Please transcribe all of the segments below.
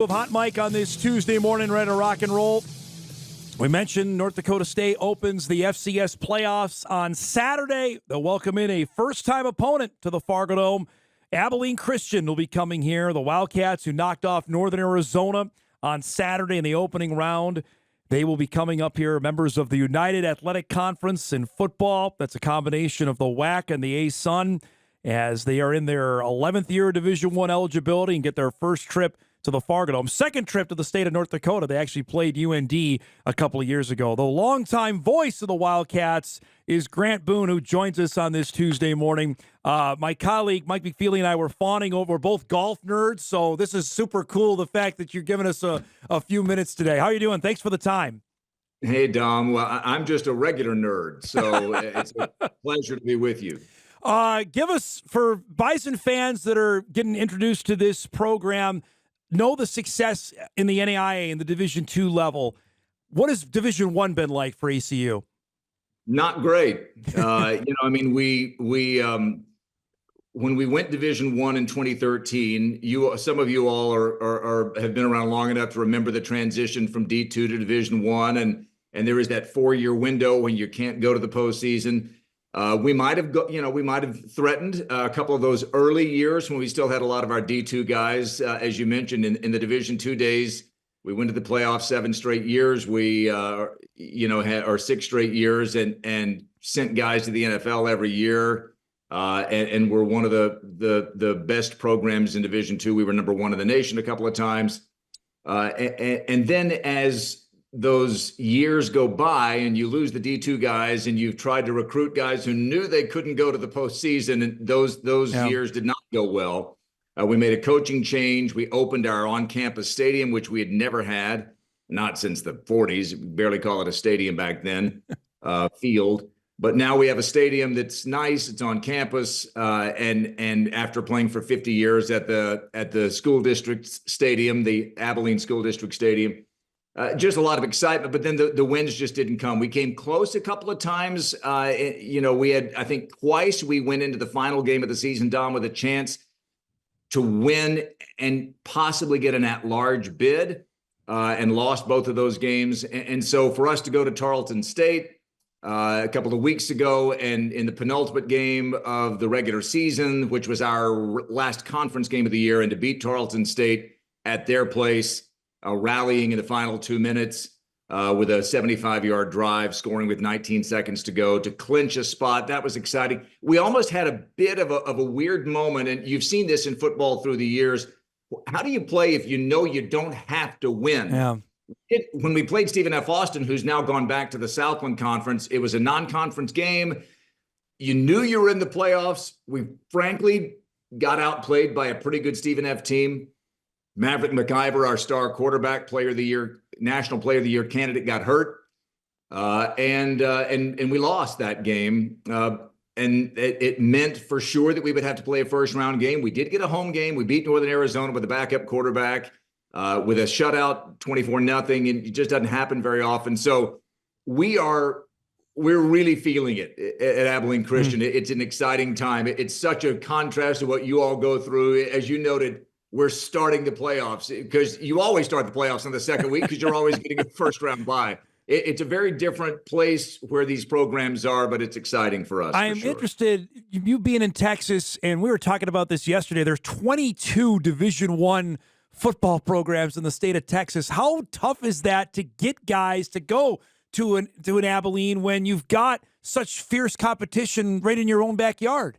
Of Hot Mike on this Tuesday morning, ready to rock and roll. We mentioned North Dakota State opens the FCS playoffs on Saturday. They'll welcome in a first-time opponent to the Fargo Dome. Abilene Christian will be coming here. The Wildcats, who knocked off Northern Arizona on Saturday in the opening round, they will be coming up here, members of the United Athletic Conference in football. That's a combination of the WAC and the ASUN, as they are in their 11th year of Division I eligibility and get their first trip to the Fargo Dome. Second trip to the state of North Dakota. They actually played UND a couple of years ago. The longtime voice of the Wildcats is Grant Boone, who joins us on this Tuesday morning. My colleague Mike McFeely and I were fawning over. We're both golf nerds, so this is super cool, the fact that you're giving us a few minutes today. How are you doing? Thanks for the time. Hey, Dom. Well, I'm just a regular nerd, so it's a pleasure to be with you. Give us, for Bison fans that are getting introduced to this program, know the success in the NAIA and the Division II level. What has Division I been like for ACU? Not great. We when we went Division I in 2013, some of you all have been around long enough to remember the transition from D2 to Division I, and there is that 4-year window when you can't go to the postseason. We might have threatened a couple of those early years when we still had a lot of our D2 guys. As you mentioned, in the Division II days, we went to the playoffs 7 straight years. We, had our 6 straight years and sent guys to the NFL every year. And we're one of the best programs in Division II. We were number 1 in the nation a couple of times. And then as those years go by and you lose the D2 guys and you've tried to recruit guys who knew they couldn't go to the postseason, and those years did not go well. We made a coaching change. We opened our on-campus stadium, which we had never had, not since the 40s. We barely call it a stadium back then, field. But now we have a stadium that's nice. It's on campus, and after playing for 50 years at the school district stadium, the Abilene School District Stadium, just a lot of excitement. But then the wins just didn't come. We came close a couple of times. We had, I think, twice we went into the final game of the season, Dom, with a chance to win and possibly get an at-large bid, and lost both of those games. And so for us to go to Tarleton State a couple of weeks ago, and in the penultimate game of the regular season, which was our last conference game of the year, and to beat Tarleton State at their place, rallying in the final 2 minutes with a 75-yard drive, scoring with 19 seconds to go to clinch a spot. That was exciting. We almost had a bit of a weird moment, and you've seen this in football through the years. How do you play if you know you don't have to win? Yeah. When we played Stephen F. Austin, who's now gone back to the Southland Conference, it was a non-conference game. You knew you were in the playoffs. We frankly got outplayed by a pretty good Stephen F. team. Maverick McIver, our star quarterback, player of the year, national player of the year candidate, got hurt. And we lost that game. And it meant for sure that we would have to play a first round game. We did get a home game. We beat Northern Arizona with a backup quarterback, with a shutout, 24-0, and it just doesn't happen very often. So we're really feeling it at Abilene Christian. It's an exciting time. It's such a contrast to what you all go through. As you noted, we're starting the playoffs, because you always start the playoffs on the second week because you're always getting a first round bye. It's a very different place where these programs are, but it's exciting for us. I am interested, you being in Texas, and we were talking about this yesterday. There's 22 Division I football programs in the state of Texas. How tough is that to get guys to go to an Abilene when you've got such fierce competition right in your own backyard?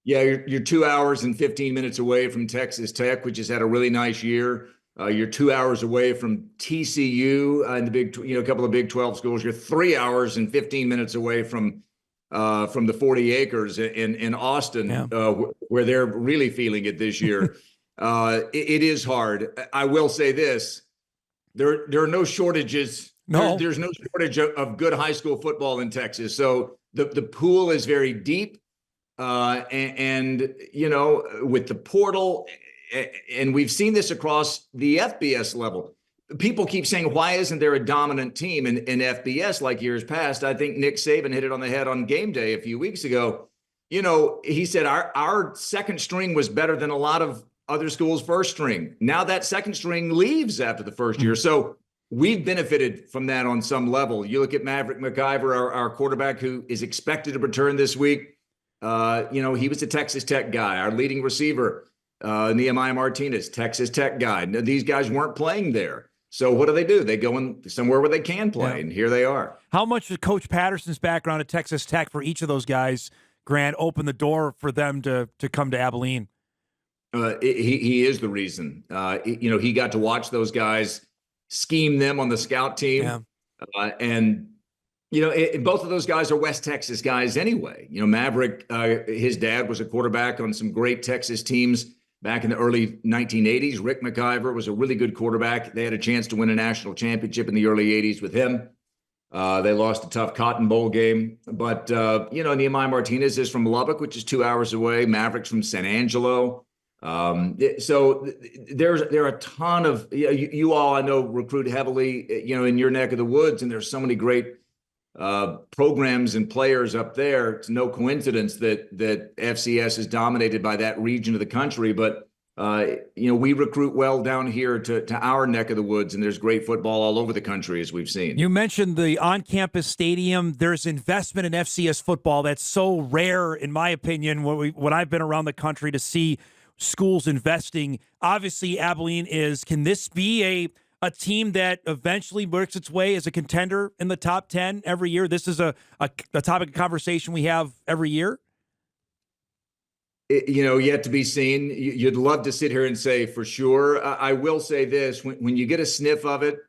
Yeah, you're 2 hours and 15 minutes away from Texas Tech, which has had a really nice year. You're 2 hours away from TCU and a couple of Big 12 schools. You're 3 hours and 15 minutes away from the 40 acres in Austin, where they're really feeling it this year. It is hard. I will say this: there are no shortages. No, there's no shortage of good high school football in Texas. So the pool is very deep. And with the portal, and we've seen this across the FBS level, people keep saying, why isn't there a dominant team in FBS like years past? I think Nick Saban hit it on the head on game day a few weeks ago. He said our second string was better than a lot of other schools' first string. Now that second string leaves after the first year. So we've benefited from that on some level. You look at Maverick McIver, our quarterback, who is expected to return this week. He was a Texas Tech guy. Our leading receiver, Nehemiah Martinez, Texas Tech guy. Now, these guys weren't playing there. So what do? They go in somewhere where they can play, and here they are. How much did Coach Patterson's background at Texas Tech for each of those guys, Grant, open the door for them to come to Abilene? He is the reason. He got to watch those guys scheme them on the scout team. Both of those guys are West Texas guys anyway. Maverick, his dad was a quarterback on some great Texas teams back in the early 1980s. Rick McIver was a really good quarterback. They had a chance to win a national championship in the early 80s with him. They lost a tough Cotton Bowl game. But, Nehemiah Martinez is from Lubbock, which is 2 hours away. Maverick's from San Angelo. So there are a ton of, you all, I know, recruit heavily, in your neck of the woods, and there's so many great programs and players up there. It's no coincidence that FCS is dominated by that region of the country, but we recruit well down here to our neck of the woods, and there's great football all over the country, as we've seen. You mentioned the on-campus stadium. There's investment in FCS football that's so rare, in my opinion, when I've been around the country to see schools investing. Obviously, Abilene is. Can this be a team that eventually works its way as a contender in the top 10 every year? This is a topic of conversation we have every year. Yet to be seen. You'd love to sit here and say for sure. I will say this: when you get a sniff of it,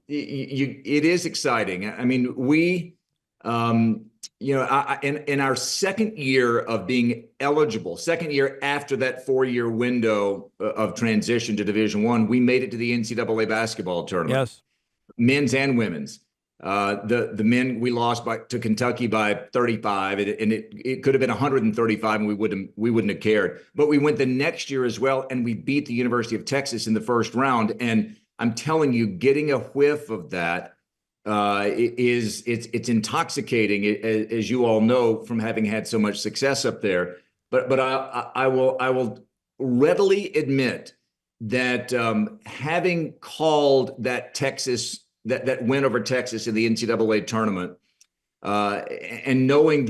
it is exciting. I mean, we, in our second year of being eligible, second year after that 4-year window of transition to Division I, we made it to the NCAA basketball tournament. Yes, men's and women's. The men, we lost to Kentucky by 35, and it could have been 135, and we wouldn't have cared. But we went the next year as well, and we beat the University of Texas in the first round. And I'm telling you, getting a whiff of that it's intoxicating, as you all know from having had so much success up there. But I will readily admit that having called that Texas. That win over Texas in the NCAA tournament, and knowing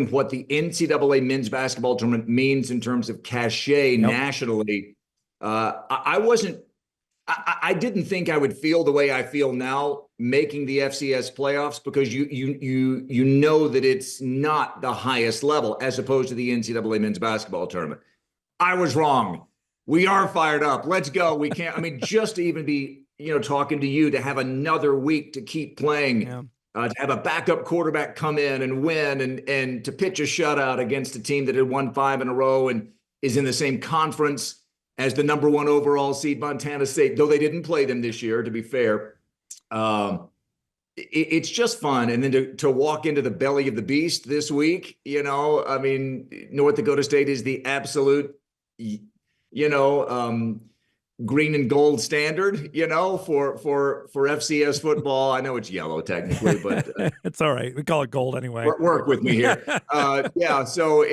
what the NCAA men's basketball tournament means in terms of cachet nationally, I didn't think I would feel the way I feel now making the FCS playoffs, because you know that it's not the highest level as opposed to the NCAA men's basketball tournament. I was wrong. We are fired up. Let's go. We can't. I mean, just to even be talking to you, to have another week to keep playing, to have a backup quarterback come in and win, and to pitch a shutout against a team that had won 5 in a row and is in the same conference as the number 1 overall seed Montana State, though they didn't play them this year, to be fair. It's just fun. And then to walk into the belly of the beast this week, I mean, North Dakota State is the absolute, green and gold standard, for FCS football. I know it's yellow technically, but it's all right. We call it gold anyway. Work with me here. So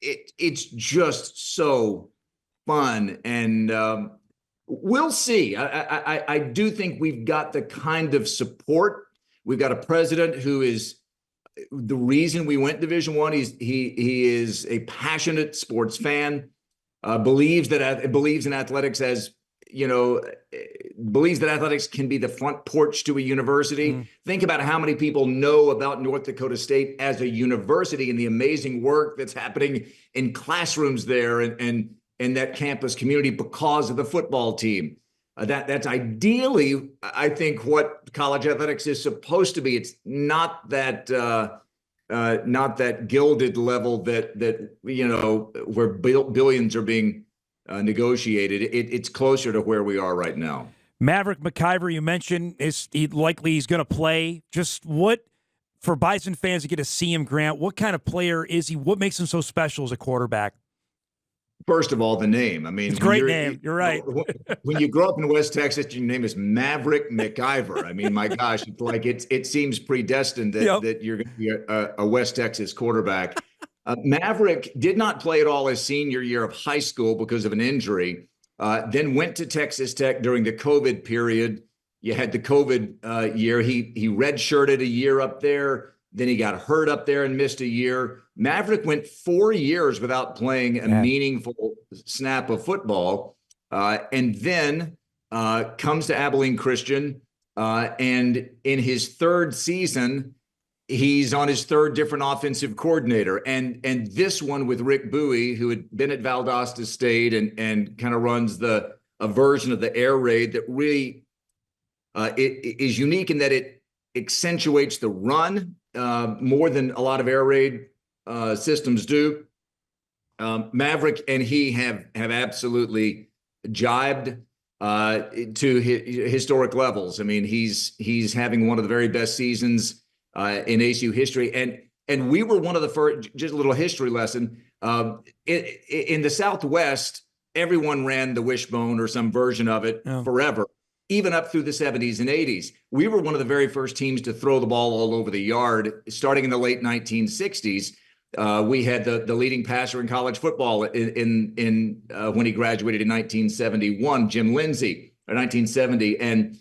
it's just so fun, and we'll see. I do think we've got the kind of support. We've got a president who is the reason we went Division I. He is a passionate sports fan. Believes in athletics as, believes that athletics can be the front porch to a university. Think about how many people know about North Dakota State as a university and the amazing work that's happening in classrooms there and that campus community because of the football team. That's ideally, I think, what college athletics is supposed to be. It's not that gilded level that where billions are being negotiated. It's closer to where we are right now. Maverick McIver, you mentioned, he's going to play. Just what, for Bison fans to get to see him, Grant, what kind of player is he? What makes him so special as a quarterback? First of all, the name. I mean, it's a great name. You're right. When you grow up in West Texas, your name is Maverick McIver. I mean, my gosh, it's like it seems predestined that you're going to be a West Texas quarterback. Maverick did not play at all his senior year of high school because of an injury. Then went to Texas Tech during the COVID period. You had the COVID year. He redshirted a year up there. Then he got hurt up there and missed a year. Maverick went 4 years without playing a meaningful snap of football, and then comes to Abilene Christian. And in his third season, he's on his third different offensive coordinator. And this one with Rick Bowie, who had been at Valdosta State and kind of runs a version of the air raid that really it is unique in that it accentuates the run more than a lot of air raid systems do. Maverick and he have absolutely jibed to historic levels. I mean, he's having one of the very best seasons in ACU history, and we were one of the first. Just a little history lesson. In the Southwest, everyone ran the wishbone or some version of it forever, even up through the 70s and 80s. We were one of the very first teams to throw the ball all over the yard, starting in the late 1960s. We had the leading passer in college football in when he graduated in 1971, Jim Lindsay, or 1970. And,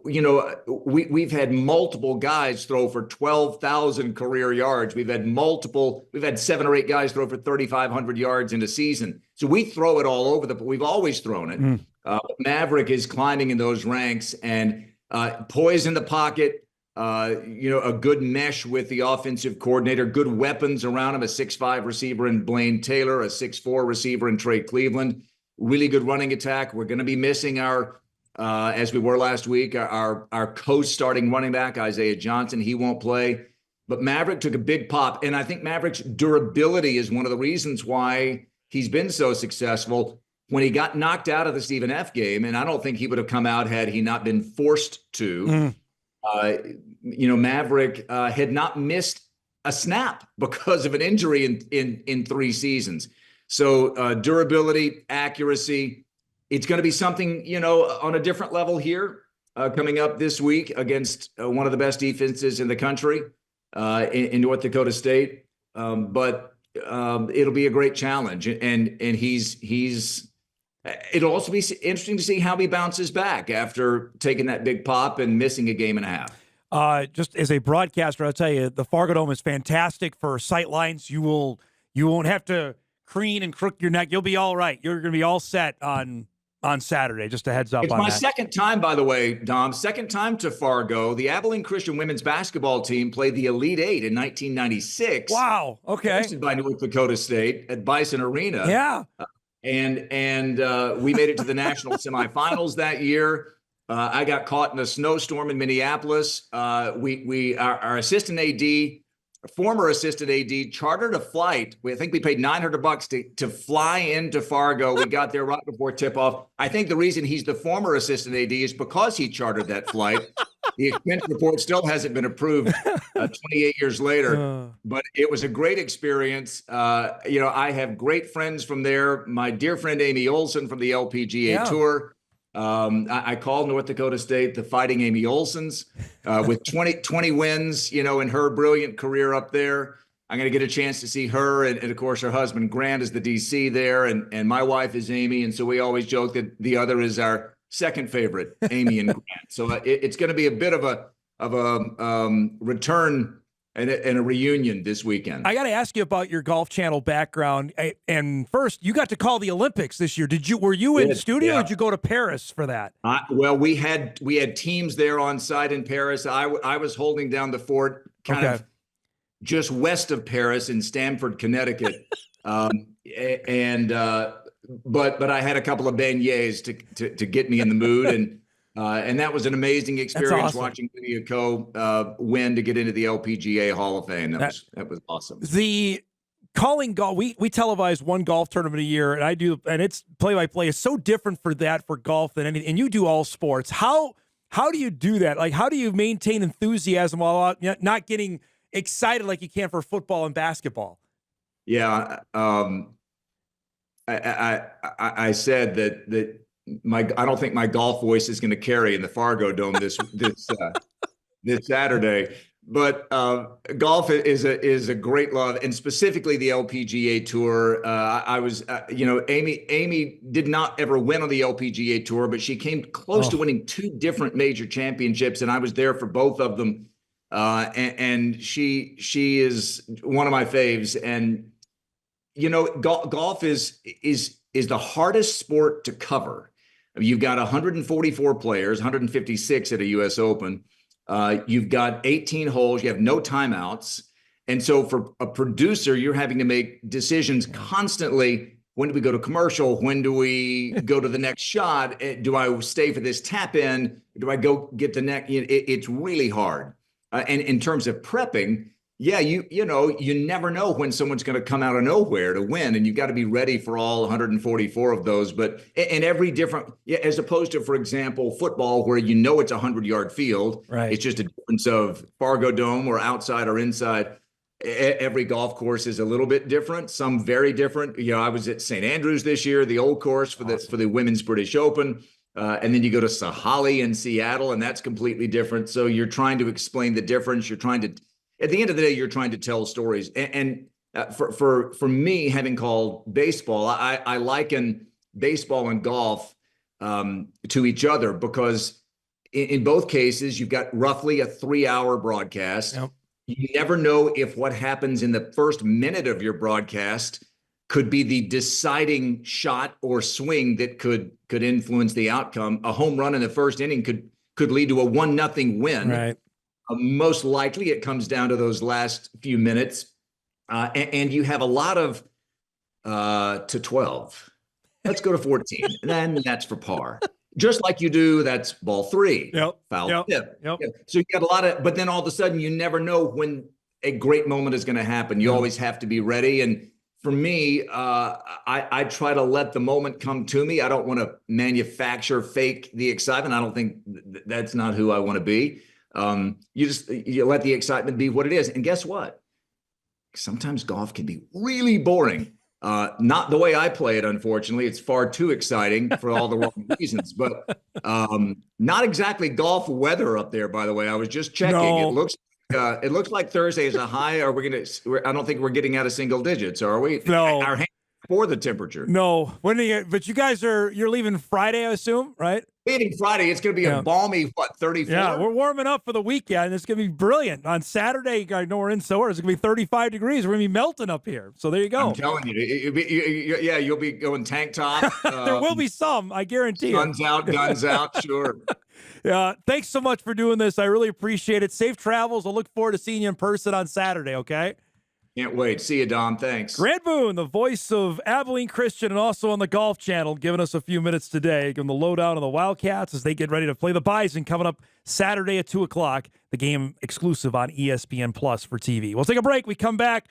we've had multiple guys throw for 12,000 career yards. We've had 7 or 8 guys throw for 3,500 yards in a season. So we throw it all over we've always thrown it. Maverick is climbing in those ranks and poise in the pocket. A good mesh with the offensive coordinator, good weapons around him, a 6'5" receiver in Blaine Taylor, a 6'4" receiver in Trey Cleveland, really good running attack. We're going to be missing as we were last week, our co-starting running back, Isaiah Johnson. He won't play, but Maverick took a big pop. And I think Maverick's durability is one of the reasons why he's been so successful. When he got knocked out of the Stephen F game, and I don't think he would have come out had he not been forced to, Maverick had not missed a snap because of an injury in 3 seasons. So durability, accuracy, it's going to be something, on a different level here coming up this week against one of the best defenses in the country in North Dakota State. But it'll be a great challenge. And it'll also be interesting to see how he bounces back after taking that big pop and missing a game and a half. Just as a broadcaster, I'll tell you, the Fargo Dome is fantastic for sight lines. You won't have to crane and crook your neck. You'll be all right. You're going to be all set on Saturday. Just a heads up on that. It's my second time, by the way, Dom. Second time to Fargo. The Abilene Christian women's basketball team played the Elite Eight in 1996. Wow. Okay. Hosted by North Dakota State at Bison Arena. Yeah. And we made it to the national semifinals that year. I got caught in a snowstorm in Minneapolis. Our assistant AD, former assistant AD, chartered a flight. I think we paid $900 to fly into Fargo. We got there right before tip-off. I think the reason he's the former assistant AD is because he chartered that flight. The expense report still hasn't been approved 28 years later, but it was a great experience. I have great friends from there. My dear friend Amy Olsen from the LPGA Tour. I call North Dakota State the Fighting Amy Olsens with 20 wins, in her brilliant career up there. I'm going to get a chance to see her. And of course, her husband, Grant, is the DC there. And my wife is Amy. And so we always joke that the other is our second favorite, Amy and Grant. So it's going to be a bit of a return and a reunion this weekend. I got to ask you about your Golf Channel background. And first, you got to call the Olympics this year. Were you in the studio, or did you go to Paris for that? Well, we had teams there on site in Paris. I was holding down the fort kind of just west of Paris in Stamford, Connecticut. But I had a couple of beignets to get me in the mood, and that was an amazing experience. Awesome. Watching Lydia Ko win to get into the LPGA Hall of Fame. That was awesome. The calling golf, we televise one golf tournament a year, and it's play-by-play is so different for golf than anything. And you do all sports. How do you do that? Like, how do you maintain enthusiasm while not getting excited like you can for football and basketball? Yeah. I said that I don't think my golf voice is going to carry in the Fargo Dome this Saturday. but golf is a great love, and specifically the LPGA Tour. I was, Amy did not ever win on the LPGA Tour, but she came close to winning 2 different major championships, and I was there for both of them. And she is one of my faves, and golf is the hardest sport to cover. You've got 144 players, 156 at a U.S. Open. You've got 18 holes. You have no timeouts. And so for a producer, you're having to make decisions constantly. When do we go to commercial? When do we go to the next shot? Do I stay for this tap in? Do I go get the next? It's really hard. And in terms of prepping, you never know when someone's going to come out of nowhere to win, and you've got to be ready for all 144 of those. But in every different, as opposed to, for example, football, where it's a 100-yard field, right? It's just a difference of Fargo Dome or outside or inside. Every golf course is a little bit different. Some very different. I was at St. Andrews this year, the old course for the Women's British Open. And then you go to Sahali in Seattle, and that's completely different. So you're trying to explain the difference. At the end of the day, you're trying to tell stories. And for me, having called baseball, I liken baseball and golf to each other, because in both cases, you've got roughly a 3-hour broadcast. Yep. You never know if what happens in the first minute of your broadcast could be the deciding shot or swing that could influence the outcome. A home run in the first inning could lead to a 1-0 win. Right. Most likely it comes down to those last few minutes. And you have a lot of to 12. Let's go to 14. And then that's for par. Just like you do, that's ball 3. Yep. Foul tip. Yep. So you got a lot of, but then all of a sudden you never know when a great moment is going to happen. You always have to be ready. And for me, I try to let the moment come to me. I don't want to fake the excitement. I don't think that's not who I want to be. You let the excitement be what it is. And guess what? Sometimes golf can be really boring. Not the way I play it, unfortunately. It's far too exciting for all the wrong reasons. But not exactly golf weather up there, by the way. I was just checking. No. It looks like Thursday is a high. I don't think we're getting out of single digits, are we? No. Our hands for the temperature. No. But you guys you're leaving Friday, I assume, right? Meeting Friday, it's going to be a balmy, 34? Yeah, we're warming up for the weekend, and it's going to be brilliant. On Saturday, I know we're in Soar, it's going to be 35 degrees. We're going to be melting up here. So there you go. I'm telling you, you'll be going tank top. There will be some, I guarantee you. Guns out, guns out, sure. Yeah, thanks so much for doing this. I really appreciate it. Safe travels. I'll look forward to seeing you in person on Saturday, okay? Can't wait. See you, Dom. Thanks. Grant Boone, the voice of Abilene Christian and also on the Golf Channel, giving us a few minutes today. Giving the lowdown on the Wildcats as they get ready to play the Bison coming up Saturday at 2 o'clock. The game exclusive on ESPN Plus for TV. We'll take a break. We come back.